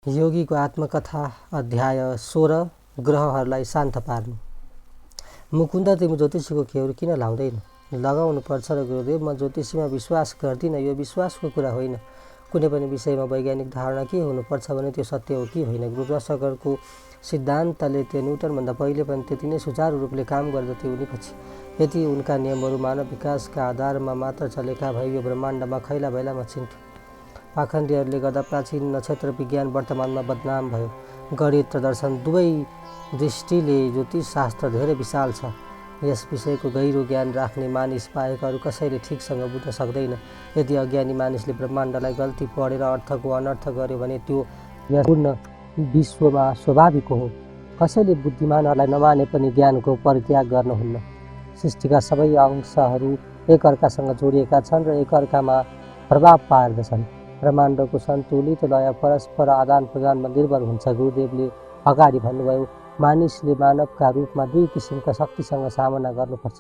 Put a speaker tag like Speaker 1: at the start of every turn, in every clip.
Speaker 1: योगीको आत्मकथा अध्याय 16 ग्रहहरूलाई शान्त पार्नु। मुकुन्द तिमी ज्योतिषीको खेउर किन लाउँदैन? लगाउनु पर्छ र गुरुदेव, म ज्योतिषीमा विश्वास गर्दिनँ। यो विश्वासको कुरा होइन। कुनै पनि विषयमा वैज्ञानिक धारणा के हुनुपर्छ भने त्यो सत्य हो कि होइन। गुरुत्वाकर्षणको सिद्धान्तले त्यो न्युटनभन्दा पहिले पनि त्यति नै सुचारू रूपले काम गर्दथे। उनीपछि यदि उनका नियमहरू मानव विकासका आधारमा मात्र चलेका भए यो ब्रह्माण्डमा खैला बैलामा छिन्थ्यो। पाखण्डीहरूले गर्दा प्राचीन नक्षत्र विज्ञान वर्तमानमा बदनाम भयो। गणित र दर्शन दुवै दृष्टिले ज्योतिष शास्त्र धेरै विशाल छ। यस विषयको गहिरो ज्ञान राख्ने मानिस बाहेक अरू कसैले ठिकसँग बुझ्न सक्दैन। यदि अज्ञानी मानिसले ब्रह्माण्डलाई गल्ती पढेर अर्थको अनर्थ गर्यो भने त्यो पूर्ण विश्वमा स्वाभाविक हो। कसैले बुद्धिमानहरूलाई नमाने पनि ज्ञानको परित्याग गर्नुहुन्न। सृष्टिका सबै अंशहरू एकअर्कासँग जोडिएका छन् र एकअर्कामा प्रभाव पार्दछन्। ब्रह्माण्डको सन्तुलित लय परस्पर आदान प्रदानमा निर्भर हुन्छ। गुरुदेवले अगाडि भन्नुभयो, मानिसले मानवका रूपमा दुई किसिमका शक्तिसँग सामना गर्नुपर्छ।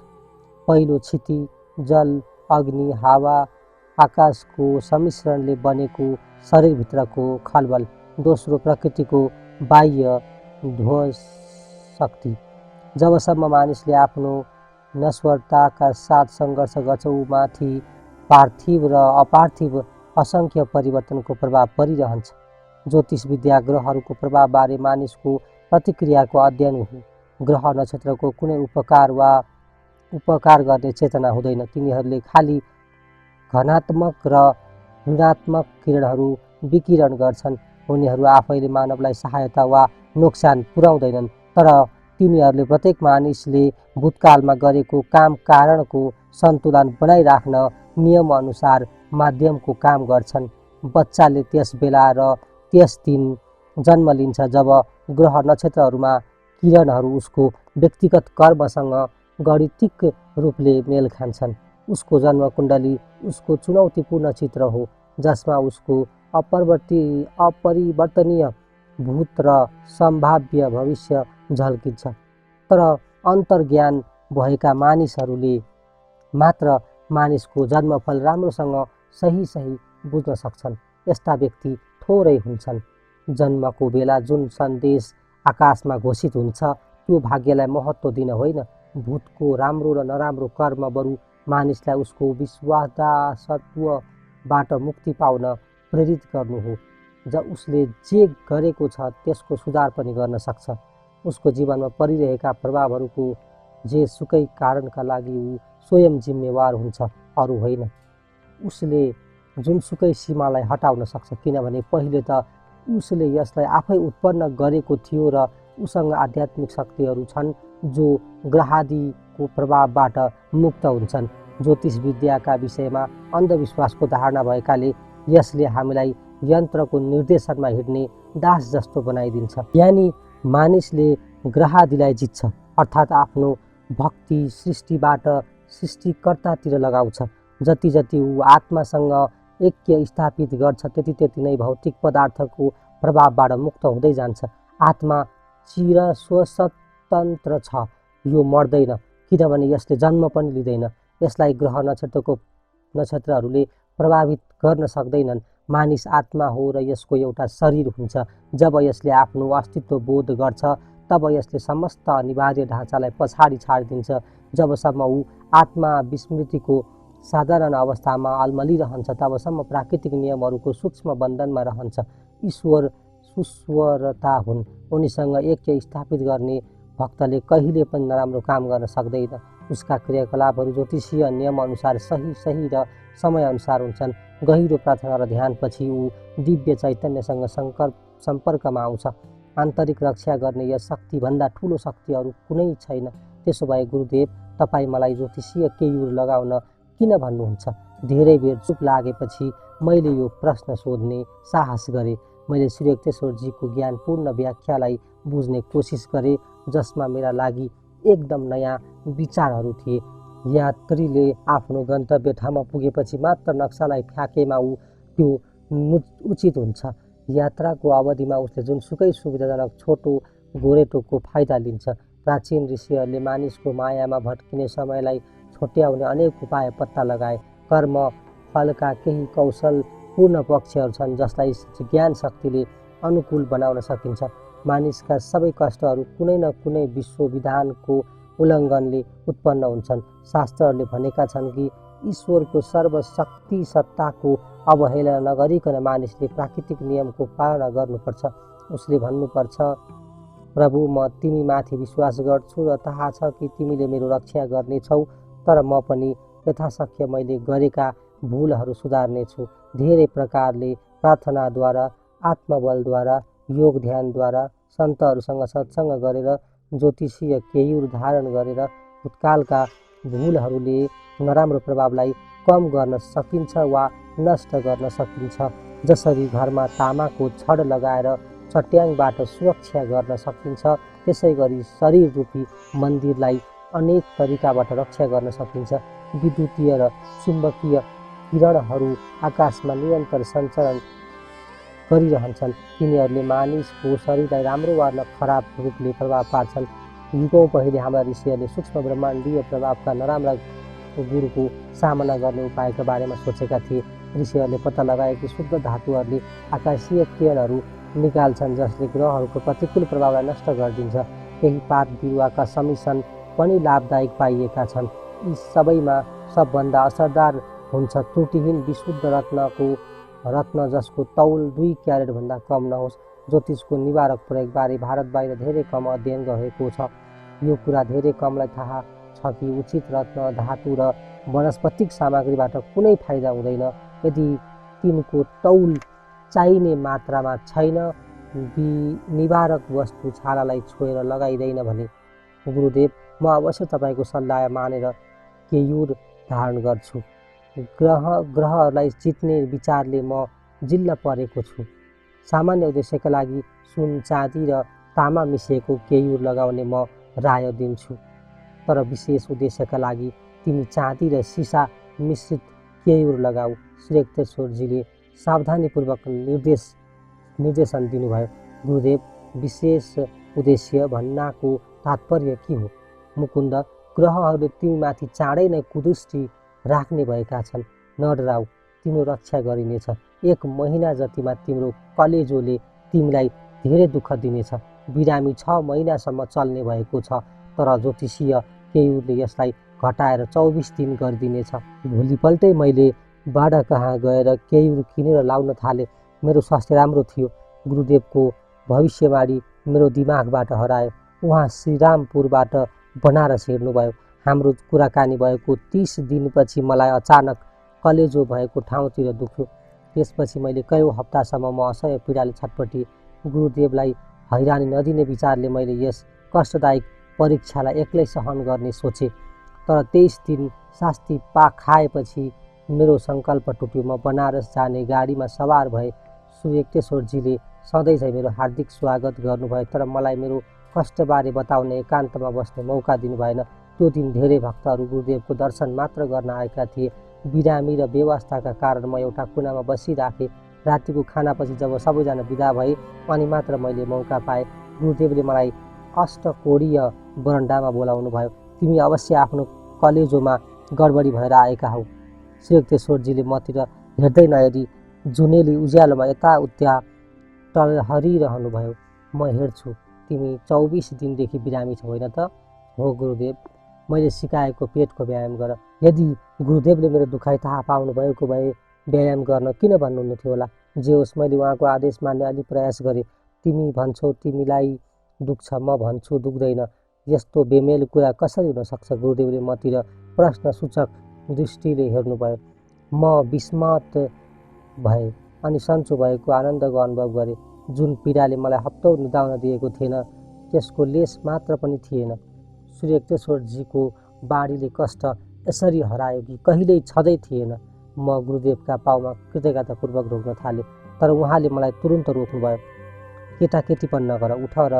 Speaker 1: पहिलो क्षिति, जल, अग्नि, हावा, आकाशको सम्मिश्रणले बनेको शरीरभित्रको खलबल। दोस्रो प्रकृतिको बाह्य ध्वज शक्ति। जबसम्म मानिसले आफ्नो नश्वरताका साथ सङ्घर्ष गर्छ ऊ माथि पार्थिव र अपार्थिव असङ्ख्य परिवर्तनको प्रभाव परिरहन्छ। ज्योतिष विद्या ग्रहहरूको प्रभावबारे मानिसको प्रतिक्रियाको अध्ययन हो। ग्रह नक्षत्रको कुनै उपकार गर्ने चेतना हुँदैन। तिनीहरूले खालि धनात्मक र ऋणात्मक किरणहरू विकिरण गर्छन्। उनीहरू आफैले मानवलाई सहायता वा नोक्सान पुर्याउँदैनन्, तर तिनीहरूले प्रत्येक मानिसले भूतकालमा गरेको काम कारणको सन्तुलन बनाइराख्न नियमअनुसार माध्यमको काम गर्छन्। बच्चाले त्यस बेला र त्यस दिन जन्म लिन्छ जब ग्रह नक्षत्रहरूमा किरणहरू उसको व्यक्तिगत कर्मसँग गणितिक रूपले मेल खान्छन्। उसको जन्म कुण्डली उसको चुनौतीपूर्ण चित्र हो, जसमा उसको अपरिवर्तनीय भूत र सम्भाव्य भविष्य झल्किन्छ। तर अन्तर्ज्ञान भएका मानिसहरूले मात्र मानिसको जन्मफल राम्रोसँग सही बुझ्न सक्छन्। यस्ता व्यक्ति थोरै हुन्छन्। जन्मको बेला जुन सन्देश आकाशमा घोषित हुन्छ त्यो भाग्यलाई महत्त्व दिन होइन, भूतको राम्रो र नराम्रो कर्म बरु मानिसलाई उसको विश्वासत्वबाट मुक्ति पाउन प्रेरित गर्नु हो। उसले जे गरेको छ त्यसको सुधार पनि गर्न सक्छ। उसको जीवनमा परिरहेका प्रभावहरूको जेसुकै कारणका लागि ऊ स्वयं जिम्मेवार हुन्छ, अरू होइन। उसले जुनसुकै सीमालाई हटाउन सक्छ, किनभने पहिले त उसले यसलाई आफै उत्पन्न गरेको थियो र उसँग आध्यात्मिक शक्तिहरू छन् जो ग्रहादिको प्रभावबाट मुक्त हुन्छन्। ज्योतिष विद्याका विषयमा अन्धविश्वासको धारणा भएकाले यसले हामीलाई यन्त्रको निर्देशनमा हिँड्ने दास जस्तो बनाइदिन्छ। यानि मानिसले ग्रहादिलाई जित्छ, अर्थात् आफ्नो भक्ति सृष्टिबाट सृष्टिकर्तातिर लगाउँछ। जति जति ऊ आत्मासँग ऐक्य स्थापित गर्छ त्यति नै भौतिक पदार्थको प्रभावबाट मुक्त हुँदै जान्छ। आत्मा चिरस्वतन्त्र छ। यो मर्दैन, किनभने यसले जन्म पनि लिँदैन। यसलाई ग्रह नक्षत्रहरूले प्रभावित गर्न सक्दैनन्। मानिस आत्मा हो र यसको एउटा शरीर हुन्छ। जब यसले आफ्नो अस्तित्व बोध गर्छ तब यसले समस्त अनिवार्य ढाँचालाई पछाडि छाडिदिन्छ। जबसम्म ऊ आत्मा विस्मृतिको साधारण अवस्थामा अल्मलिरहन्छ तबसम्म प्राकृतिक नियमहरूको सूक्ष्म बन्धनमा रहन्छ। ईश्वर सुस्वरता हुन्। उनीसँग ऐक्य स्थापित गर्ने भक्तले कहिले पनि नराम्रो काम गर्न सक्दैन। उसका क्रियाकलापहरू ज्योतिषीय नियमअनुसार सही र समयअनुसार हुन्छन्। गहिरो प्रार्थना र ध्यानपछि ऊ दिव्य चैतन्यसँग सम्पर्कमा आउँछ। आन्तरिक रक्षा गर्ने यस शक्तिभन्दा ठुलो शक्ति अरू कुनै छैन। त्यसो भए गुरुदेव, तपाईँ मलाई ज्योतिषीय केयुर लगाउन किन भन्नुहुन्छ? धेरै बेर चुप लागेपछि मैले यो प्रश्न सोध्ने साहस गरेँ। मैले श्री युक्तेश्वरजीको ज्ञानपूर्ण व्याख्यालाई बुझ्ने कोसिस गरेँ, जसमा मेरा लागि एकदम नयाँ विचारहरू थिए। यात्रीले आफ्नो गन्तव्य ठाउँमा पुगेपछि मात्र नक्सालाई फ्याँकेमा त्यो उचित हुन्छ। यात्राको अवधिमा उसले जुनसुकै सुविधाजनक छोटो गोरेटोको फाइदा लिन्छ। प्राचीन ऋषिहरूले मानिसको मायामा भट्किने समयलाई छोट्याउने अनेक उपाय पत्ता लगाए। कर्म फलका केही कौशलपूर्ण पक्षहरू छन् जसलाई ज्ञान शक्तिले अनुकूल बनाउन सकिन्छ। मानिसका सबै कष्टहरू कुनै न कुनै विश्व विधानको उल्लङ्घनले उत्पन्न हुन्छन्। शास्त्रहरूले भनेका छन् कि ईश्वरको सर्वशक्ति सत्ताको अवहेलना नगरिकन मानिसले प्राकृतिक नियमको पालना गर्नुपर्छ। उसले भन्नुपर्छ, प्रभु, म तिमीमाथि विश्वास गर्छु र थाहा छ कि तिमीले मेरो रक्षा गर्नेछौ, तर म पनि यथाशक्य मैले गरेका भुलहरू सुधार्नेछु। धेरै प्रकारले प्रार्थनाद्वारा, आत्मबलद्वारा, योग ध्यानद्वारा, सन्तहरूसँग सत्सङ्ग गरेर, ज्योतिषीय केयूर धारण गरेर भूतकालका भुलहरूले नराम्रो प्रभावलाई कम गर्न सकिन्छ वा नष्ट गर्न सकिन्छ। जसरी घरमा तामाको छड लगाएर चट्याङबाट सुरक्षा गर्न सकिन्छ, त्यसै गरी शरीर रूपी मन्दिरलाई अनेक तरिकाबाट रक्षा गर्न सकिन्छ। विद्युतीय र चुम्बकीय किरणहरू आकाशमा निरन्तर सञ्चरण गरिरहन्छन्। तिनीहरूले मानिसको शरीरलाई राम्रो वा खराब रूपले प्रभाव पार्छन्। युगौँ पहिले हाम्रा ऋषिहरूले सूक्ष्म ब्रह्माण्डीय प्रभावका नराम्रा गुणको सामना गर्ने उपायका बारेमा सोचेका थिए। ऋषिहरूले पत्ता लगाए कि शुद्ध धातुहरूले आकाशीय किरणहरू निकाल्छन् जसले ग्रहहरूको प्रतिकूल प्रभावलाई नष्ट गरिदिन्छ। केही पात बिरुवाका समिसन पनि लाभदायक पाइएका छन्। यी सबैमा सबभन्दा असरदार हुन्छ त्रुटिहीन विशुद्ध रत्न जसको तौल 2 क्यारेटभन्दा कम नहोस्। ज्योतिषको निवारक प्रयोगबारे भारत बाहिर धेरै कम अध्ययन गरेको छ। यो कुरा धेरै कमलाई थाहा छ कि उचित रत्न, धातु र वनस्पतिक सामग्रीबाट कुनै फाइदा हुँदैन यदि तिनको तौल चाहिने मात्रामा छैन। निवारक वस्तु छालालाई छोएर लगाइँदैन भने। गुरुदेव, म अवश्य तपाईँको सल्लाह मानेर केयूर धारण गर्छु। ग्रहहरूलाई जित्ने विचारले म जिल्ला परेको छु। सामान्य उद्देश्यका लागि सुन, चाँदी र तामा मिसिएको केयूर लगाउने म राय दिन्छु, तर विशेष उद्देश्यका लागि तिमी चाँदी र सिसा मिश्रित केयूर लगाऊ। श्रीक्तेश्वरजीले सावधानीपूर्वक निर्देशन दिनुभयो। गुरुदेव, विशेष उद्देश्य भन्नाको तात्पर्य के हो? मुकुन्द, ग्रहहरूले तिमीमाथि चाँडै नै कुदृष्टि राख्ने भएका छन्। नडराऊ, तिम्रो रक्षा गरिनेछ। 1 महिना जतिमा तिम्रो कलेजोले तिमीलाई धेरै दुःख दिनेछ। बिरामी 6 महिनासम्म चल्ने भएको छ, तर ज्योतिषीय केयूरले यसलाई घटाएर 24 दिन गरिदिनेछ। भोलिपल्टै मैले बाडा कहाँ गएर केयूर किनेर लाउन थालेँ। मेरो स्वास्थ्य राम्रो थियो। गुरुदेवको भविष्यवाणी मेरो दिमागबाट हरायो। उहाँ श्रीरामपुरबाट बनारस हिँड्नुभयो। हाम्रो कुराकानी भएको 30 दिनपछि मलाई अचानक कलेजो भएको ठाउँतिर दुख्यो। त्यसपछि मैले कयौँ हप्तासम्म म असह्य पीडाले छटपटिएँ। गुरुदेवलाई हैरानी नदिने विचारले मैले यस कष्टदायक परीक्षालाई एक्लै सहन गर्ने सोचेँ। तर 23 दिन शास्ति खाएपछि मेरो सङ्कल्प टुट्यो। म बनारस जाने गाडीमा सवार भएँ। श्रीक्तेश्वरजीले सधैँझै मेरो हार्दिक स्वागत गर्नुभयो, तर मलाई मेरो कष्टबारे बताउने एकान्तमा बस्ने मौका दिनुभएन। त्यो दिन धेरै भक्तहरू गुरुदेवको दर्शन मात्र गर्न आएका थिए। बिरामी र बेवास्ताका कारण म एउटा कुनामा बसिराखेँ। रातिको खानापछि जब सबैजना बिदा भए अनि मात्र मैले मौका पाएँ। गुरुदेवले मलाई अष्टकोणीय बरन्डामा बोलाउनु भयो। तिमी अवश्य आफ्नो कलेजोमा गडबडी भएर आएका हौ। श्रीक्तेश्वरजीले मतिर हेर्दै नहेरी जुनेली उज्यालोमा यताउता टहलिरहनु भयो। म हेर्छु, तिमी 24 दिनदेखि बिरामी छौ, होइन त? हो गुरुदेव, मैले सिकाएको पेटको व्यायाम गर। यदि गुरुदेवले मेरो दुखाइ थाहा पाउनुभएको भए व्यायाम गर्न किन भन्नुहुन्न थियो होला? जे होस्, मैले उहाँको आदेश मान्ने अलि प्रयास गरेँ। तिमी भन्छौ तिमीलाई दुख्छ, म भन्छु दुख्दैन। यस्तो बेमेल कुरा कसरी हुन सक्छ? गुरुदेवले मतिर प्रश्नसूचक दृष्टिले हेर्नुभयो। म विस्मत भएँ अनि सन्चो भएको आनन्दको अनुभव गरेँ। जुन पीडाले मलाई हप्तौँ निदाउन दिएको थिएन, त्यसको लेस मात्र पनि थिएन। श्रीक्तेश्वरजीको बाणीले कष्ट यसरी हरायो कि कहिल्यै छँदै थिएन। म गुरुदेवका पाउमा कृतज्ञतापूर्वक ढोग्न थालेँ, तर उहाँले मलाई तुरुन्त रोक्नुभयो। केटाकेटीपन नगर, उठ र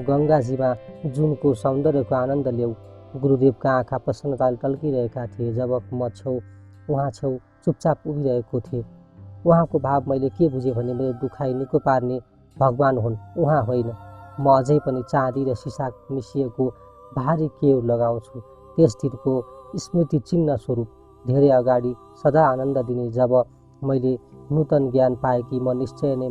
Speaker 1: गङ्गाजीमा जुनको सौन्दर्यको आनन्द ल्याऊ। गुरुदेवका आँखा प्रसन्नताले टल्किरहेका थिए जब म उहाँ छेउ चुपचाप उभिरहेको थिएँ। उहाँको भाव मैले के बुझेँ भने मेरो दुखाइ निको पार्ने भगवान हुन्, उहाँ होइन। म अझै पनि चाँदी र सिसा मिसिएको भारी केयूर लगाउँछु, त्यस दिनको स्मृति चिन्ह स्वरूप। धेरै अगाडि सदा आनन्द दिने जब मैले नूतन ज्ञान पाएँ कि म निश्चय नै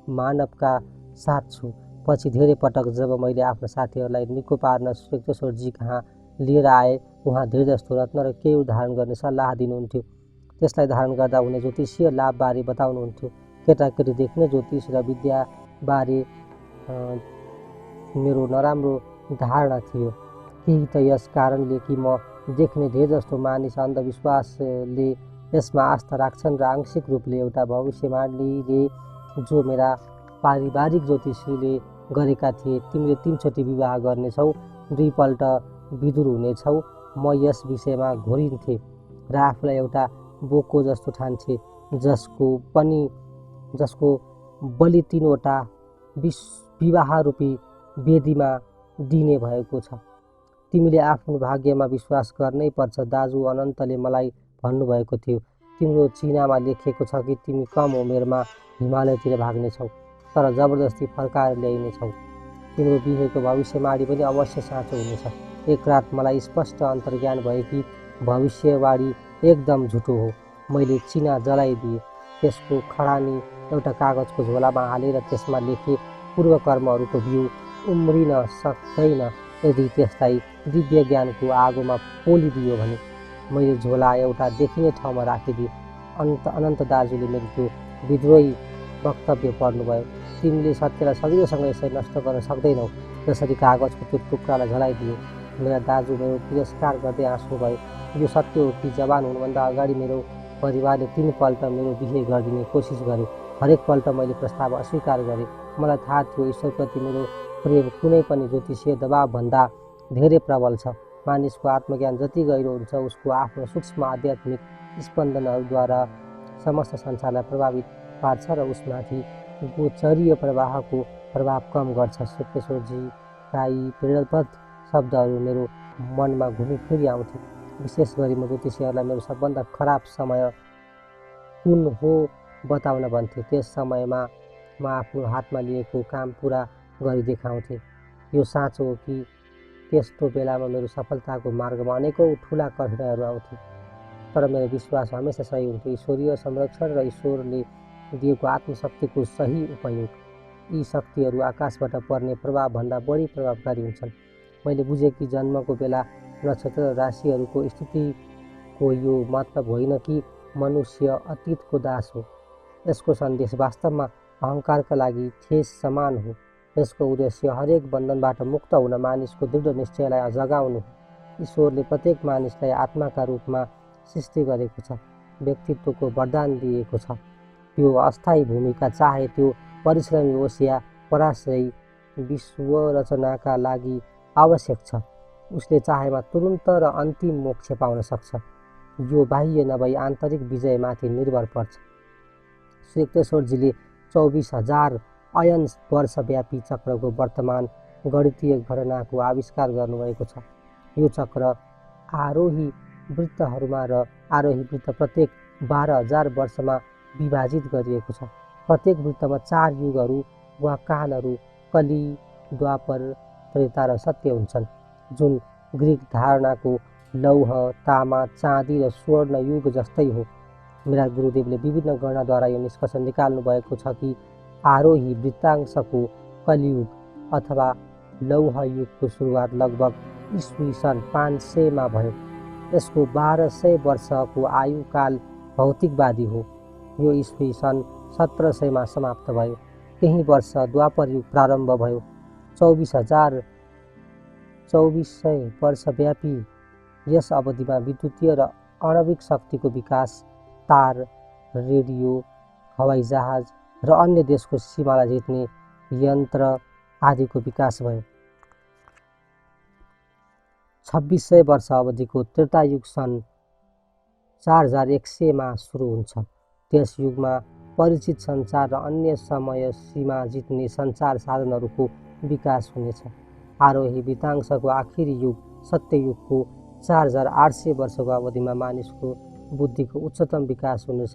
Speaker 1: मानवका साथ छु। पछि धेरै पटक जब मैले आफ्ना साथीहरूलाई निको पार्न श्वेतेश्वरजी कहाँ लिएर आए, उहाँ धेरै जस्तो रत्न र केयु धारण गर्ने सल्लाह दिनुहुन्थ्यो। त्यसलाई धारण गर्दा हुने ज्योतिषीय लाभबारे बताउनुहुन्थ्यो। केटाकेटीदेखि नै ज्योतिष र विद्याबारे मेरो नराम्रो धारणा थियो। केही त यस कारणले कि म देख्ने धेरै जस्तो मानिस अन्धविश्वासले यसमा आस्था राख्छन् र आंशिक रूपले एउटा भविष्यवाणीले जो मेरा पारिवारिक ज्योतिषीले गरेका थिए, तिमीले 3 चोटि विवाह गर्नेछौ, 2 पल्ट विदुर हुनेछौ। म यस विषयमा घोरिन्थे र आफूलाई एउटा बोको जस्तो ठान्थे, जसको बलि 3 वटा विवाह रूपी वेदीमा दिने भएको छ। तिमीले आफ्नो भाग्यमा विश्वास गर्नै पर्छ। दाजु अनन्तले मलाई भन्नुभएको थियो, तिम्रो चिनामा लेखिएको छ कि तिमी कम उमेरमा हिमालयतिर भाग्नेछौ, तर जबरजस्ती फर्काएर ल्याइनेछौ। तिम्रो बिहेको भविष्यवाणी पनि अवश्य साँचो हुनेछ। एक रात मलाई स्पष्ट अन्तर्ज्ञान भयो कि भविष्यवाणी एकदम झुटो हो। मैले चिना जलाइदिएँ। त्यसको खडानी एउटा कागजको झोलामा हालेर त्यसमा लेखे, पूर्व कर्महरूको बिउ उम्रिन सक्दैन यदि त्यसलाई दिव्य ज्ञानको आगोमा पोलिदियो भने। मैले झोला एउटा देखिने ठाउँमा राखिदिएँ। अनन्त दाजुले मेरो त्यो विद्रोही वक्तव्य पढ्नुभयो। तिमीले सत्यलाई सजिलोसँग यसरी नष्ट गर्न सक्दैनौ, जसरी कागजको त्यो टुक्रालाई झलाइदियो। मेरा दाजु मेरो तिरस्कार गर्दै हाँस्नुभयो। यो सत्य हो कि जवान हुनुभन्दा अगाडि मेरो परिवारले 3 पल्ट मेरो बिहे गरिदिने कोसिस गर्यो। हरेक पल्ट मैले प्रस्ताव अस्वीकार गरेँ। मलाई थाहा थियो ईश्वरप्रति मेरो प्रेम कुनै पनि ज्योतिषीय दबावभन्दा धेरै प्रबल छ। मानिसको आत्मज्ञान जति गहिरो हुन्छ, उसको आफ्नो सूक्ष्म आध्यात्मिक स्पन्दनहरूद्वारा समस्त संसारलाई प्रभावित पार्छ र उसमाथि गोचरीय प्रवाहको प्रभाव कम गर्छ। श्वेतेश्वरजीका यी प्रेरणाप्रद शब्दहरू मेरो मनमा घुमिफिरी आउँथे। विशेष गरी म ज्योतिषीहरूलाई मेरो सबभन्दा खराब समय कुन हो बताउन भन्थे। त्यस समयमा म आफ्नो हातमा लिएको काम पुरा गरी देखाउँथे। यो साँचो हो कि त्यस्तो बेलामा मेरो सफलताको मार्गमा अनेकौँ ठुला कठिनाइहरू आउँथे, तर मेरो विश्वास हमेसा सही हुन्थ्यो। ईश्वरीय संरक्षण र ईश्वरले दिएको आत्मशक्तिको सही उपयोग। यी शक्तिहरू आकाशबाट पर्ने प्रभावभन्दा बढी प्रभावकारी हुन्छन्। मैले बुझेँ कि जन्मको बेला नक्षत्र र राशिहरूको स्थितिको यो मतलब होइन कि मनुष्य अतीतको दास हो। यसको सन्देश वास्तवमा अहङ्कारका लागि ठेस समान हो। यसको उद्देश्य हरेक बन्धनबाट मुक्त हुन मानिसको दृढ निश्चयलाई जगाउनु हो। ईश्वरले प्रत्येक मानिसलाई आत्माका रूपमा सृष्टि गरेको छ, व्यक्तित्वको वरदान दिएको छ। त्यो अस्थायी भूमिका चाहे त्यो परिश्रमी होस् या पराश्रयी, विश्वरचनाका लागि आवश्यक छ। उसले चाहेमा तुरुन्त र अन्तिम मोक्ष पाउन सक्छ। यो बाह्य नभई आन्तरिक विजयमाथि निर्भर पर्छ। श्वेतेश्वरजीले 24,000 अयन वर्षव्यापी चक्रको वर्तमान गणितीय गणनाको आविष्कार गर्नुभएको छ। यो चक्र आरोही वृत्तहरूमा र आरोही वृत्त प्रत्येक 12,000 वर्षमा विभाजित गरिएको छ। प्रत्येक वृत्तमा 4 युगहरू वा कालहरू कली, द्वापर, त्रेता र सत्य हुन्छन्, जुन ग्रिक धारणाको लौह, तामा, चाँदी र स्वर्ण युग जस्तै हो। मेरा गुरुदेवले विभिन्न गणनाद्वारा यो निष्कर्ष निकाल्नु भएको छ कि आरोही वृत्तांशको कलियुग अथवा लौह युगको सुरुवात लगभग ईस्वी सन् 500 मा भयो। यसको 1200 वर्षको आयुकाल भौतिकवादी हो। यो ईस्वी सन् 1700 मा समाप्त भयो। त्यही वर्ष द्वापर युग प्रारम्भ भयो। 2400 वर्षव्यापी यस अवधिमा विद्युतीय र आणविक शक्तिको विकास, तार, रेडियो, हवाईजहाज र अन्य देशको सीमालाई जित्ने यन्त्र आदिको विकास भयो। 2600 वर्ष अवधिको त्रेतायुग सन् 4100 मा सुरु हुन्छ। त्यस युगमा परिचित सञ्चार र अन्य समय सीमा जित्ने सञ्चार साधनहरूको विकास हुनेछ। आरोही वृत्तांशको आखिरी युग सत्ययुगको 4800 वर्षको अवधिमा मानिसको बुद्धिको उच्चतम विकास हुनेछ।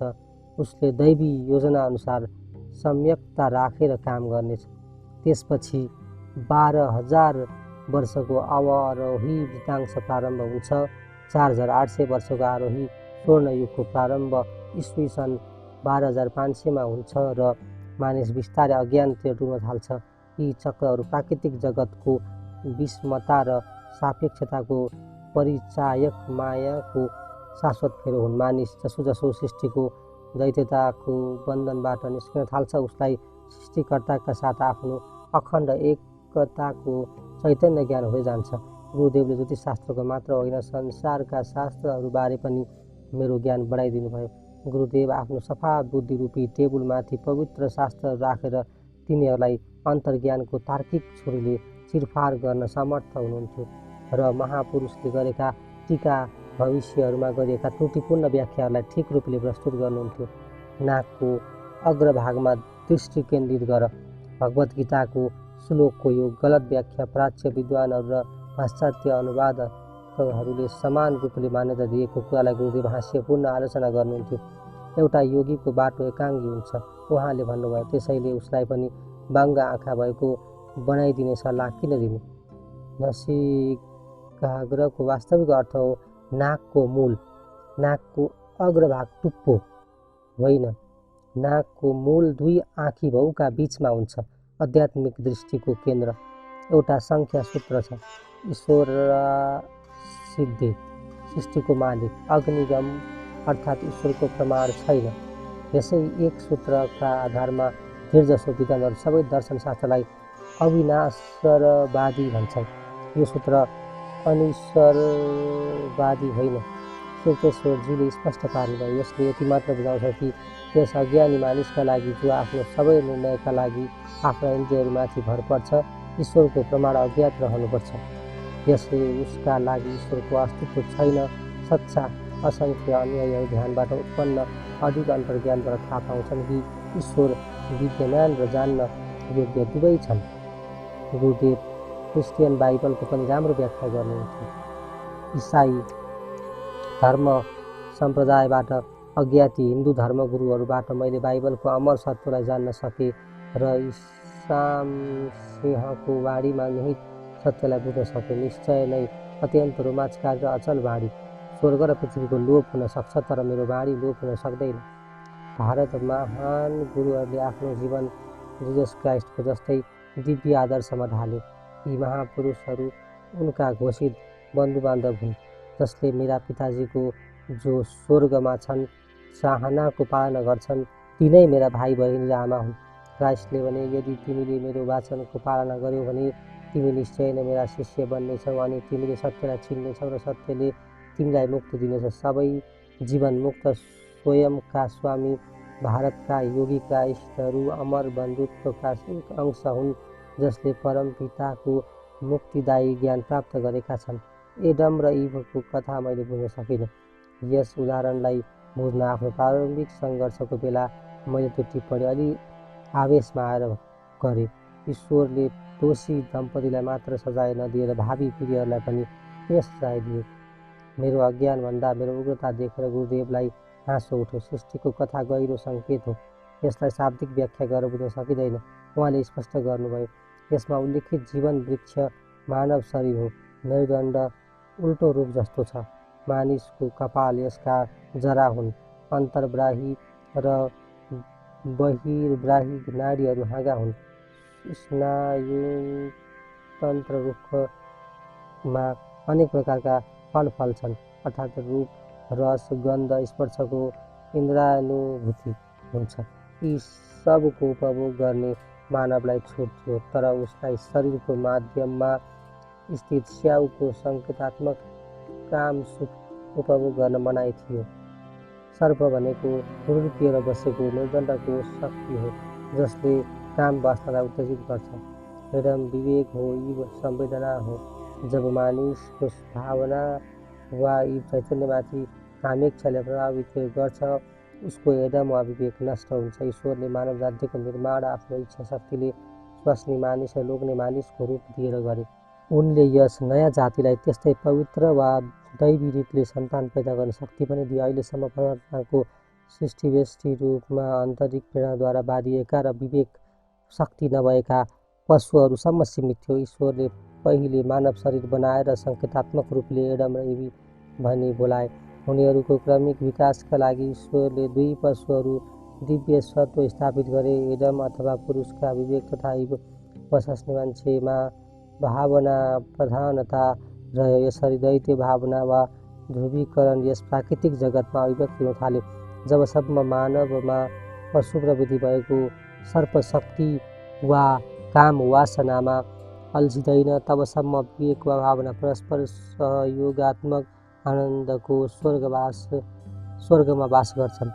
Speaker 1: उसले दैवी योजनाअनुसार सम्यकता राखेर काम गर्नेछ। त्यसपछि 12,000 वर्षको अवरोही वृत्तांश प्रारम्भ हुन्छ। 4800 वर्षको आरोही स्वर्ण युगको प्रारम्भ ईस्वी सन् 12,500 मा हुन्छ र मानिस बिस्तारै अज्ञानतिर डुब्न थाल्छ। यी चक्रहरू प्राकृतिक जगतको विषमता र सापेक्षताको परिचायक मायाको शाश्वत फेरो हुन्। मानिस जसो सृष्टिको दैत्यताको बन्धनबाट निस्किन थाल्छ, उसलाई सृष्टिकर्ताका साथ आफ्नो अखण्ड एकताको चैतन्य ज्ञान हुँदै जान्छ। गुरुदेवले ज्योतिषशास्त्रको मात्र होइन, संसारका शास्त्रहरूबारे पनि मेरो ज्ञान बढाइदिनु भयो। गुरुदेव आफ्नो सफा बुद्धिरूपी टेबुलमाथि पवित्र शास्त्रहरू राखेर तिनीहरूलाई अन्तर्ज्ञानको तार्किक छुरीले चिरफार गर्न समर्थ हुनुहुन्थ्यो र महापुरुषले गरेका टीका भविष्यहरूमा गरिएका त्रुटिपूर्ण व्याख्याहरूलाई ठिक रूपले प्रस्तुत गर्नुहुन्थ्यो। नाकको अग्रभागमा दृष्टि केन्द्रित गर। भगवत गीताको श्लोकको यो गलत व्याख्या प्राच्य विद्वानहरू र पाश्चात्य अनुवादकहरूले समान रूपले मान्यता दिएको कुरालाई गुरुदेव हास्यपूर्ण आलोचना गर्नुहुन्थ्यो। एउटा योगीको बाटो एकाङ्गी हुन्छ, उहाँले भन्नुभयो, त्यसैले उसलाई पनि बाङ्गा आँखा भएको बनाइदिने सल्लाह किन दिनु। नासिकाग्रको वास्तविक अर्थ हो नाकको मूल। नाकको अग्रभाग टुप्पो होइन, नाकको मूल दुई आँखी भाउका बीचमा हुन्छ। आध्यात्मिक दृष्टिको केन्द्र एउटा सङ्ख्या सूत्र छ। ईश्वर सिद्धि, सृष्टिको मालिक, अग्निगम अर्थात् ईश्वरको प्रमाण छैन। यसै एक सूत्रका आधारमा धेरजसो विद्वानहरू सबै दर्शनशास्त्रलाई अविनाशरवादी भन्छन्। यो सूत्र अनिश्वरवादी होइन। श्वेतेश्वरजीले स्पष्ट पार्नुभयो। यसले यति मात्र बुझाउँछ कि त्यस अज्ञानी मानिसका लागि जो आफ्नो सबै निर्णयका लागि आफ्ना इन्द्रियहरूमाथि भर पर्छ, ईश्वरको प्रमाण अज्ञात रहनुपर्छ। यसले उसका लागि ईश्वरको अस्तित्व छैन। सच्चा असङ्ख्य अनुयायीहरू ध्यानबाट उत्पन्न अधिक अन्तर्ज्ञानबाट थाहा पाउँछन् कि ईश्वर विद्यमान र जान्न योग्य दुवै छन्। गुरुदेव क्रिस्चियन बाइबलको पनि राम्रो व्याख्या गर्नुहुन्थ्यो। इसाई धर्म सम्प्रदायबाट अज्ञाती हिन्दू धर्मगुरुहरूबाट मैले बाइबलको अमर सत्यलाई जान्न सकेँ र इसामसिंहको वाणीमा निहित सत्यलाई बुझ्न सकेँ। निश्चय नै अत्यन्त रोमाञ्चकारी र अचल वाणी। स्वर्ग र पृथ्वीको लोप हुन सक्छ, तर मेरो वाणी लोप हुन सक्दैन। भारत महान गुरुहरूले आफ्नो जीवन जिजस क्राइस्टको जस्तै दिव्य आदर्शमा ढाले। यी महापुरुषहरू उनका घोषित बन्धुबान्धव हुन्, जसले मेरा पिताजीको जो स्वर्गमा छन् चाहनाको पालना गर्छन्, तिनै मेरा भाइ बहिनी र आमा हुन्। क्राइस्टले भने, यदि तिमीले मेरो वचनको पालना गर्यौ भने तिमी निश्चय नै मेरा शिष्य बन्नेछौ अनि तिमीले सत्यलाई चिन्नेछौ र सत्यले तिमीलाई मुक्ति दिनेछ। सबै जीवनमुक्त स्वयंका स्वामी भारतका योगी क्राइस्टहरू अमर बन्धुत्वका एक अंश हुन्, जसले परमपिताको मुक्तिदायी ज्ञान प्राप्त गरेका छन्। एडम र इभको कथा मैले बुझ्न सकिनँ। यस उदाहरणलाई बुझ्न आफ्नो प्रारम्भिक सङ्घर्षको बेला मैले त्यो टिप्पणी अलि आवेशमा आएर गरेँ। ईश्वरले दोषी दम्पतिलाई मात्र सजाय नदिएर भावी पिँढीहरूलाई पनि किन सजाय दिए? मेरो अज्ञानभन्दा मेरो उग्रता देखेर गुरुदेवलाई हाँसो उठ्यो। सृष्टिको कथा गहिरो सङ्केत हो, यसलाई शाब्दिक व्याख्या गरेर बुझ्न सकिँदैन। उहाँले स्पष्ट गर्नुभयो, यसमा उल्लेखित जीवन वृक्ष मानव शरीर हो। मेरुदण्ड उल्टो रूप जस्तो छ। मानिसको कपाल यसका जरा हुन्। अन्तर्ब्राही र बहिर्ब्राही नाडीहरू हाँगा हुन्। स्नायुतन्त्र रुखमा अनेक प्रकारका फल फल्छन्, अर्थात् रूप, रस, गन्ध, स्पर्शको इन्द्रियानुभूति हुन्छ। यी सबको उपभोग गर्ने मानवलाई छुट थियो, तर उसलाई शरीरको माध्यममा स्थित स्याउको सङ्केतात्मक काम सुख उपभोग गर्न मनाइ थियो। सर्प भनेको हुर्किएर बसेको मेरुदण्डको शक्ति हो, जसले काम वासनालाई उत्तेजित गर्छ। एडम विवेक हो, इव संवेदना हो। जब मानिसको भावना वा इव चैतन्यमाथि कामेच्छाले प्रभावित गर्छ, उसको एडम वा विवेक नष्ट हुन्छ। ईश्वरले मानव जातिको निर्माण आफ्नो इच्छा शक्तिले स्वास्नी मानिस र लोग्ने मानिसको रूप दिएर गरे। उनले यस नयाँ जातिलाई त्यस्तै पवित्र वा दैवी रीतिले सन्तान पैदा गर्न शक्ति पनि दिए। अहिलेसम्म परमात्माको सृष्टिवेष्टि रूपमा आन्तरिक प्रेरणाद्वारा बाँधिएका र विवेक शक्ति नभएका पशुहरूसम्म सीमित थियो। ईश्वरले पहिले मानव शरीर बनाएर सङ्केतात्मक रूपले एडम र इभी भनी बोलाए। उनीहरूको क्रमिक विकासका लागि ईश्वरले दुई पशुहरू दिव्य सत्व स्थापित गरे। एडम अथवा पुरुषका विवेक तथा बसास्ने मान्छेमा भावना प्रधानता रह्यो। यसरी दैत्य भावना वा ध्रुवीकरण यस प्राकृतिक जगतमा अभिव्यक्त हुन थाल्यो। जबसम्म मानवमा पशु प्रवृत्ति भएको सर्पशक्ति वा काम वासनामा अल्झिँदैन, तबसम्म विवेक वा भावना परस्पर सहयोगात्मक आनन्दको स्वर्गमा बास गर्छन्।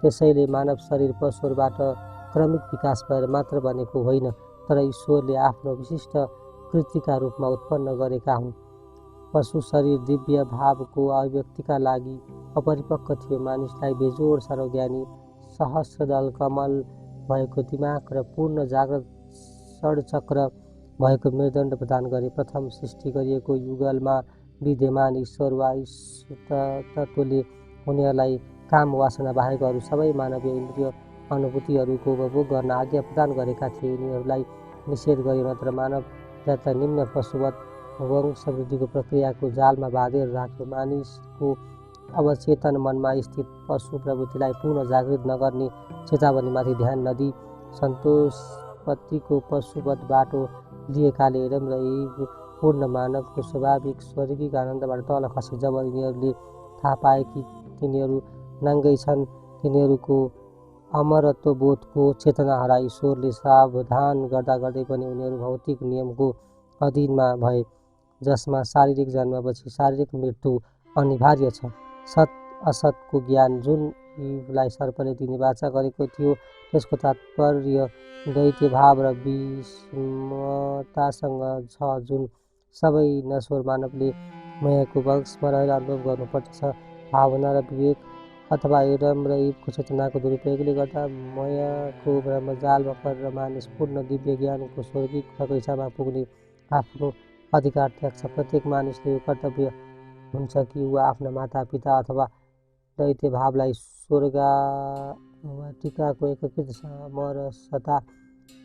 Speaker 1: त्यसैले मानव शरीर पशुहरूबाट क्रमिक विकास भएर मात्र बनेको होइन, तर ईश्वरले आफ्नो विशिष्ट कृतिका रूपमा उत्पन्न गरेका हुन्। पशु शरीर दिव्य भावको अभिव्यक्तिका लागि अपरिपक्व थियो। मानिसलाई बेजोड सर्वज्ञानी सहस्रदल कमल भएको दिमाग र पूर्ण जागृत षड्चक्र भएको मेरुदण्ड प्रदान गरे। प्रथम सृष्टि गरिएको युगलमा विद्यमान ईश्वर वा ईश्वरतत्त्वले उनीहरूलाई काम वासना बाहेक अरू सबै मानवीय इन्द्रिय अनुभूतिहरूको उपभोग गर्न आज्ञा प्रदान गरेका थिए। यिनीहरूलाई निषेध गरियो, नत्र मानव जातलाई निम्न पशुवत वंशवृद्धिको प्रक्रियाको जालमा बाँधेर राख्यो। मानिसको अवचेतन मनमा स्थित पशु प्रवृत्तिलाई पुनः जागृत नगर्ने चेतावनीमाथि ध्यान नदिई सन्तोषपतिको पशुवत बाटो लिएकाले एडम र इभ पूर्ण मानवको स्वाभाविक स्वर्गिक आनन्दबाट तल खसे। जब यिनीहरूले थाहा पाए कि तिनीहरू नाङ्गै छन्, तिनीहरूको अमरत्वबोधको चेतना हराई ईश्वरले सावधान गर्दा गर्दै पनि उनीहरू भौतिक नियमको अधीनमा भए, जसमा शारीरिक जन्मपछि शारीरिक मृत्यु अनिवार्य छ। सत असतको ज्ञान जुन इभलाई सर्पले दिने वाचा गरेको थियो, त्यसको तात्पर्य दैत्य भाव र विषमतासँग छ, जुन सबै नश्वर मानवले मायाको वशमा रहेर अनुभव गर्नुपर्दछ। भावना र विवेक अथवा एडम र इभको चेतनाको दुरुपयोगले गर्दा मायाको ब्रह्मजालमा परेर मानिस पूर्ण दिव्य ज्ञानको स्वर्गिक बगैँचामा पुग्ने आफ्नो अधिकार त्याग्छ। प्रत्येक मानिसले यो कर्तव्य हुन्छ कि वा आफ्ना माता पिता अथवा दैत्य भावलाई स्वर्गवाटिकाको एकीकृत समरसता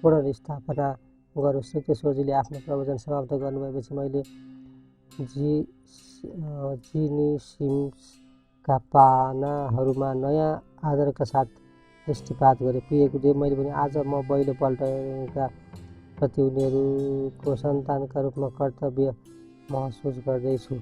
Speaker 1: पुनर्स्थापना गरोस्। श्रीकृष्णजीले आफ्नो प्रवचन समाप्त गर्नुभएपछि मैले जिनिसिम्सका पानाहरूमा नयाँ आदरका साथ दृष्टिपात गरेँ। प्रिय गुरुदेव, मैले पनि आज म पहिलो पल्टका प्रति उनीहरूको सन्तानका रूपमा कर्तव्य महसुस गर्दैछु।